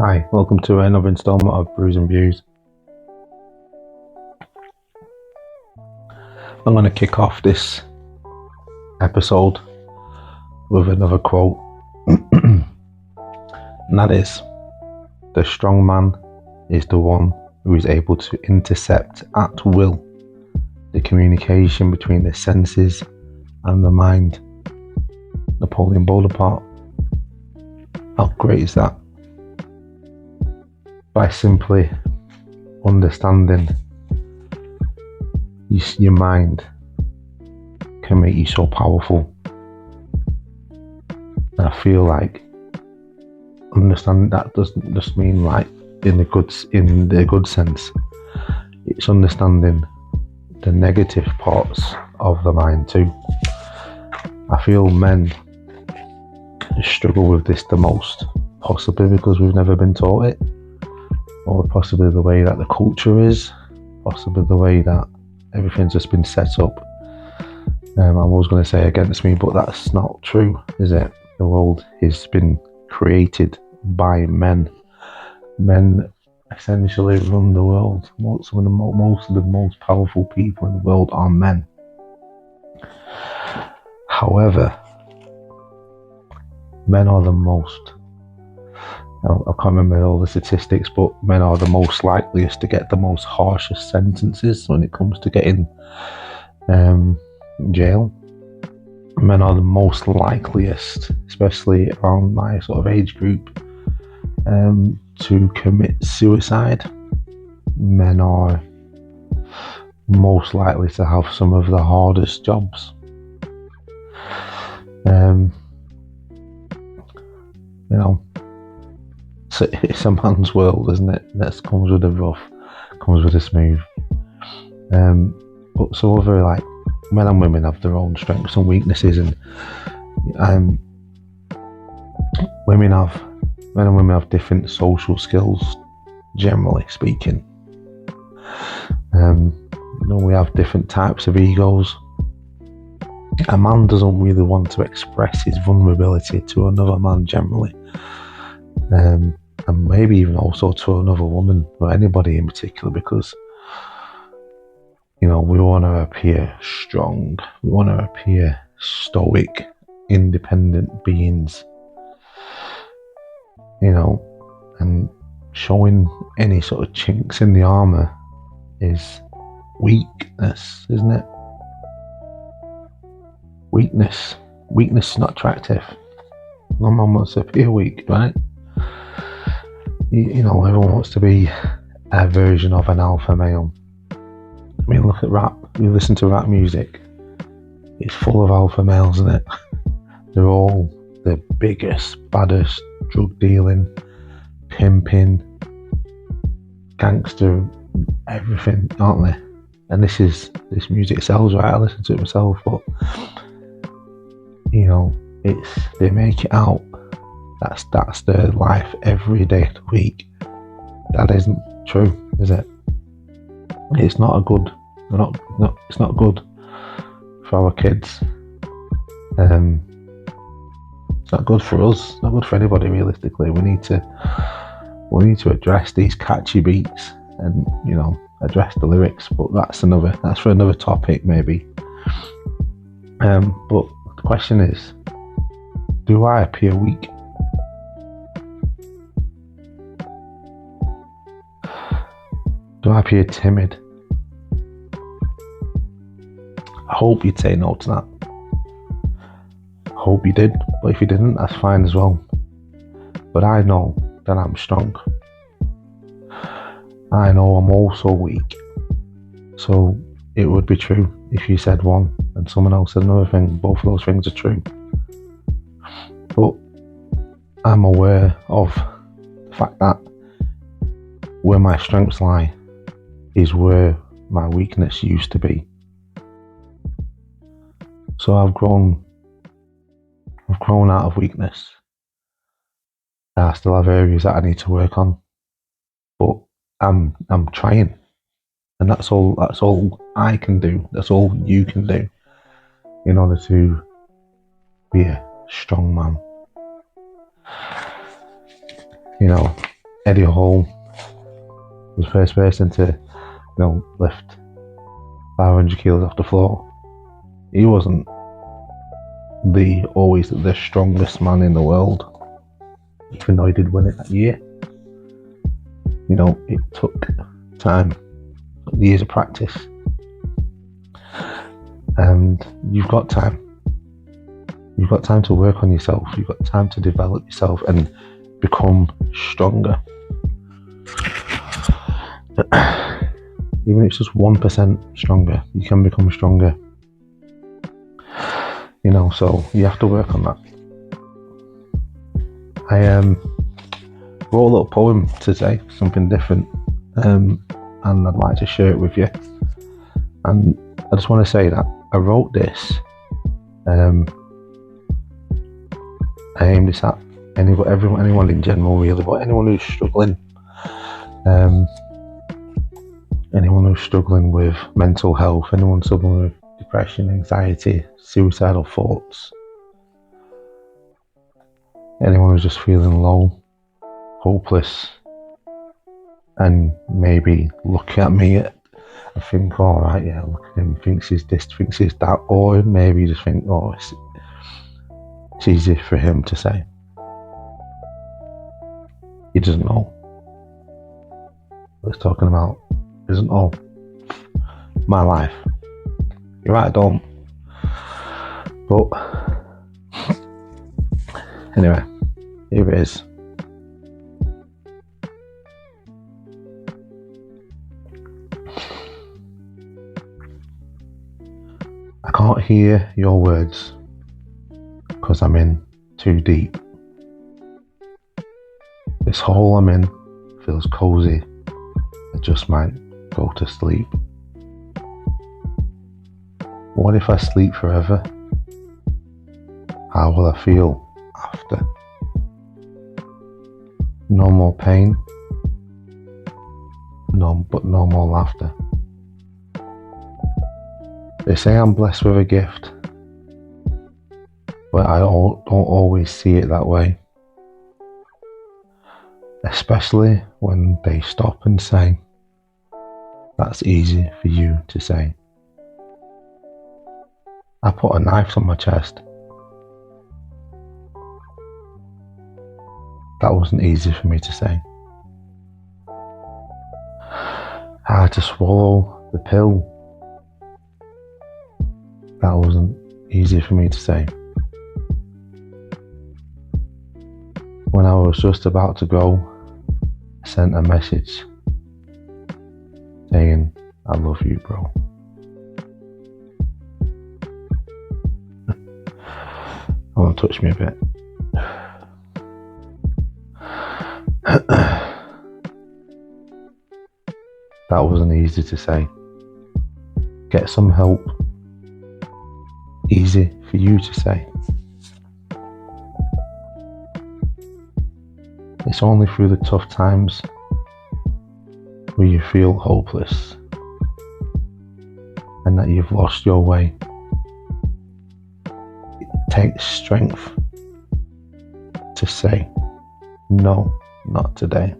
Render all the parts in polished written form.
Hi, welcome to another installment of Brews and Views. I'm going to kick off this episode with another quote, and that is, "The strong man is the one who is able to intercept at will the communication between the senses and the mind." Napoleon Bonaparte. How great is that? By simply understanding your mind can make you so powerful. And I feel like understanding that doesn't just mean like in the good sense. It's understanding the negative parts of the mind too. I feel men struggle with this the most, possibly because we've never been taught it, or possibly the way that the culture is, possibly the way that everything's just been set up. I was going to say against me, but that's not true, is it? The world has been created by men. Men essentially run the world. Most of the most powerful people in the world are men. However, men are the most, I can't remember all the statistics, but men are the most likeliest to get the most harshest sentences when it comes to getting jail. Men are the most likeliest, especially around my sort of age group, to commit suicide. Men are most likely to have some of the hardest jobs. So it's a man's world, isn't it? That comes with the rough, comes with the smooth. But so other like men and women have their own strengths and weaknesses, and men and women have different social skills, generally speaking. We have different types of egos. A man doesn't really want to express his vulnerability to another man generally, and maybe even also to another woman or anybody in particular, because we want to appear strong, we want to appear stoic, independent beings, and showing any sort of chinks in the armor is weakness, isn't it? Weakness is not attractive. No man wants to appear weak, right? Everyone wants to be a version of an alpha male. I mean, look at rap. You listen to rap music, it's full of alpha males, isn't it? They're all the biggest, baddest, drug dealing, pimping, gangster, everything, aren't they? And this music sells, right? I listen to it myself, but they make it out that's their life every day of the week. That isn't true, is it? It's not good for our kids. It's not good for us. It's not good for anybody, realistically. We need to address these catchy beats and address the lyrics. But that's for another topic, maybe. But the question is, do I appear weak? Do I appear timid? I hope you'd say no to that. I hope you did, but if you didn't, that's fine as well. But I know that I'm strong. I know I'm also weak. So it would be true if you said one and someone else said another thing. Both of those things are true. But I'm aware of the fact that where my strengths lie is where my weakness used to be. So I've grown out of weakness. I still have areas that I need to work on, but I'm trying, and that's all I can do. That's all you can do in order to be a strong man. Eddie Hall was the first person to, lift 500 kilos off the floor. He wasn't always the strongest man in the world, even though he did win it that year. It took time, years of practice, and you've got time. You've got time to work on yourself. You've got time to develop yourself and become stronger. Even if it's just 1% stronger, you can become stronger. So you have to work on that. I wrote a little poem today, something different, and I'd like to share it with you. And I just want to say that I wrote this. I aimed this at anyone in general, really, but anyone who's struggling, anyone who's struggling with mental health, anyone struggling with depression, anxiety, suicidal thoughts, anyone who's just feeling low, hopeless, and maybe look at me and think, all right, yeah, look at him, thinks he's this, thinks he's that, or maybe you just think, oh, it's easy for him to say. He doesn't know what he's talking about. He doesn't know my life. You're right, I don't. But anyway, here it is. I can't hear your words because I'm in too deep. This hole I'm in feels cozy. I just might go to sleep. What if I sleep forever? How will I feel after? No more pain, but no more laughter. They say I'm blessed with a gift, but I don't always see it that way. Especially when they stop and say, that's easy for you to say. I put a knife on my chest. That wasn't easy for me to say. I had to swallow the pill. That wasn't easy for me to say. When I was just about to go, I sent a message saying, I love you, bro. Oh, touch me a bit. That wasn't easy to say. Get some help. Easy for you to say. It's only through the tough times where you feel hopeless and that you've lost your way. It takes strength to say, no, not today.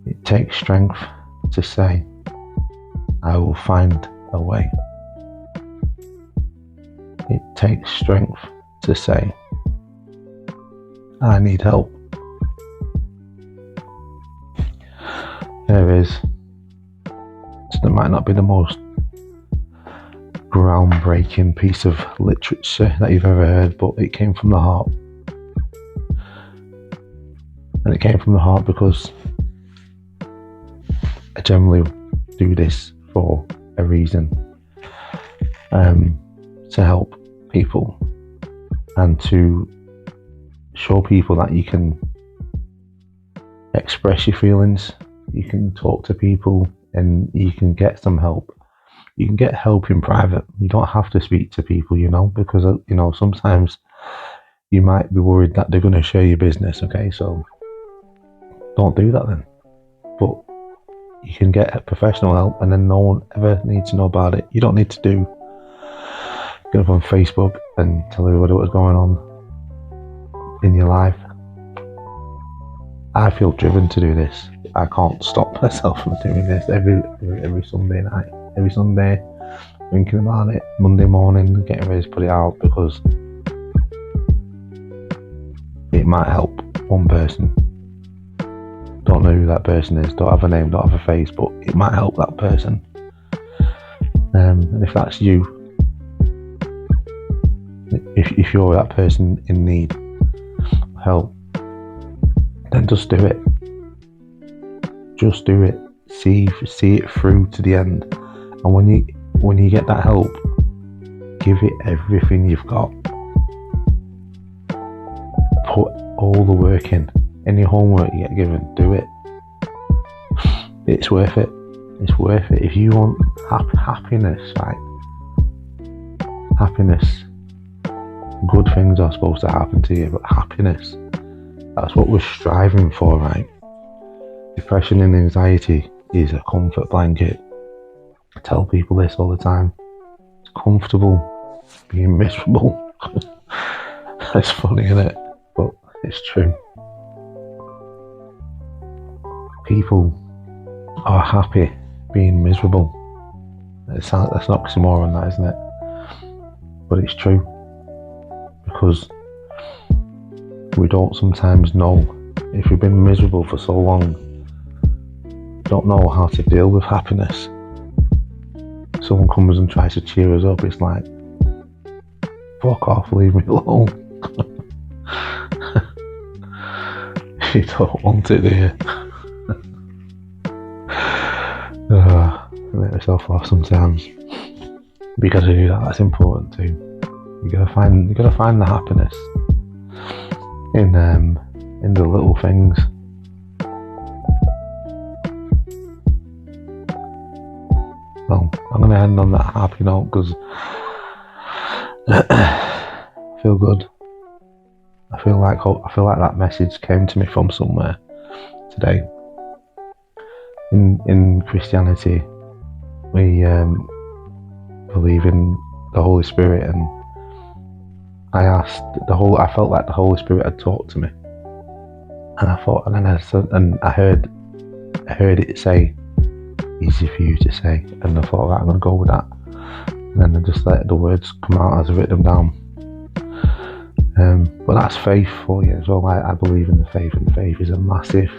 It takes strength to say, I will find a way. It takes strength to say, I need help. There is. It might not be the most groundbreaking piece of literature that you've ever heard, but it came from the heart. And it came from the heart because I generally do this for a reason. To help people and to show people that you can express your feelings, you can talk to people, and you can get some help. You can get help in private. You don't have to speak to people, because, sometimes you might be worried that they're going to share your business, okay? So don't do that then. But you can get professional help and then no one ever needs to know about it. You don't need to get up on Facebook and tell everybody what's going on in your life. I feel driven to do this. I can't stop myself from doing this every Sunday night, every Sunday, thinking about it. Monday morning, getting ready to put it out because it might help one person. Don't know who that person is. Don't have a name. Don't have a face, but it might help that person. And if that's you, if you're that person in need of help, then just do it. Just do it. See it through to the end. And when you get that help, give it everything you've got. Put all the work in. Any homework you get given, do it. It's worth it. It's worth it. If you want happiness, right? Happiness. Good things are supposed to happen to you, but happiness, that's what we're striving for, right? Depression and anxiety is a comfort blanket. I tell people this all the time. It's comfortable being miserable. It's funny, isn't it? But it's true. People are happy being miserable. That's an oxymoron, that, isn't it? But it's true. Because we don't sometimes know, if we've been miserable for so long, don't know how to deal with happiness. Someone comes and tries to cheer us up, it's like, fuck off, leave me alone. You don't want it, do you? I make myself laugh sometimes. But you gotta do that, that's important too. You gotta find the happiness in the little things. Well, I'm gonna end on that happy note because I feel good. I feel like that message came to me from somewhere today. In Christianity, we believe in the Holy Spirit, and I felt like the Holy Spirit had talked to me, and I thought, and I heard it say, easy for you to say, and I thought, right, I'm gonna go with that, and then I just let the words come out as I written them down. But that's faith for you as well. I believe in the faith, and faith is a massive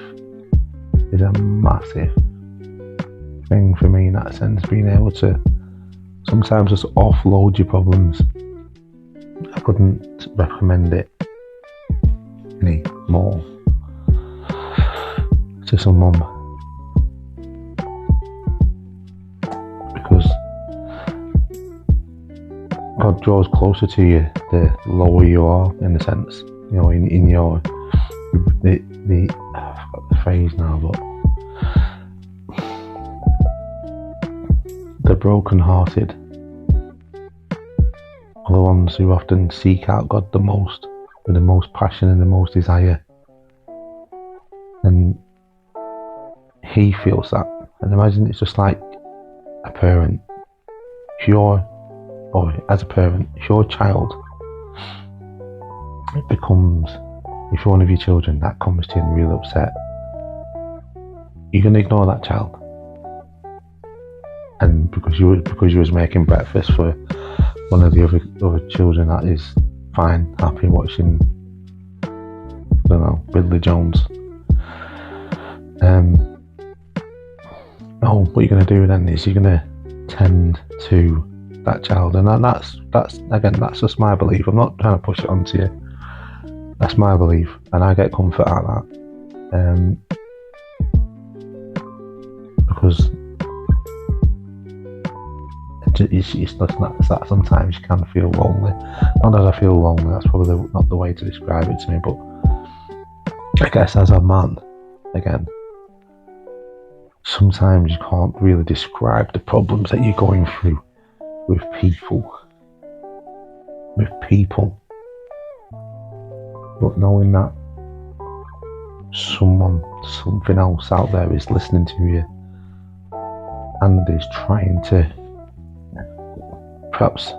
thing for me in that sense, being able to sometimes just offload your problems. I couldn't recommend it any more to someone, because God draws closer to you the lower you are, in a sense. You know, in your I forgot the phrase now, but the broken-hearted are the ones who often seek out God the most, with the most passion and the most desire. And He feels that. And imagine it's just like a parent. If your child, if one of your children that comes to you and really upset, you're gonna ignore that child. And because you was making breakfast for one of the other children that is fine, happy watching, I don't know, Ridley Jones. No, what you're gonna do then is you're gonna tend to that child, and that's just my belief. I'm not trying to push it onto you. That's my belief, and I get comfort out of that. Because it's that sometimes you can feel lonely. Not that I feel lonely, that's probably not the way to describe it to me, but I guess as a man, again, sometimes you can't really describe the problems that you're going through with people. But knowing that something else out there is listening to you and is trying to perhaps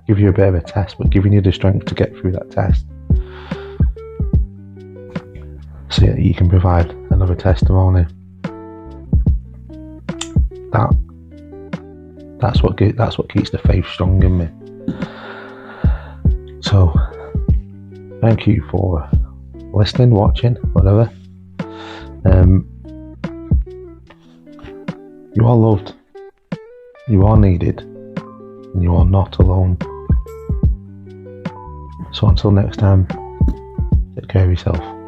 give you a bit of a test, but giving you the strength to get through that test. so that you can provide another testimony. That's what keeps the faith strong in me. So thank you for listening, watching, whatever. You are loved, you are needed, and you are not alone. So until next time, take care of yourself.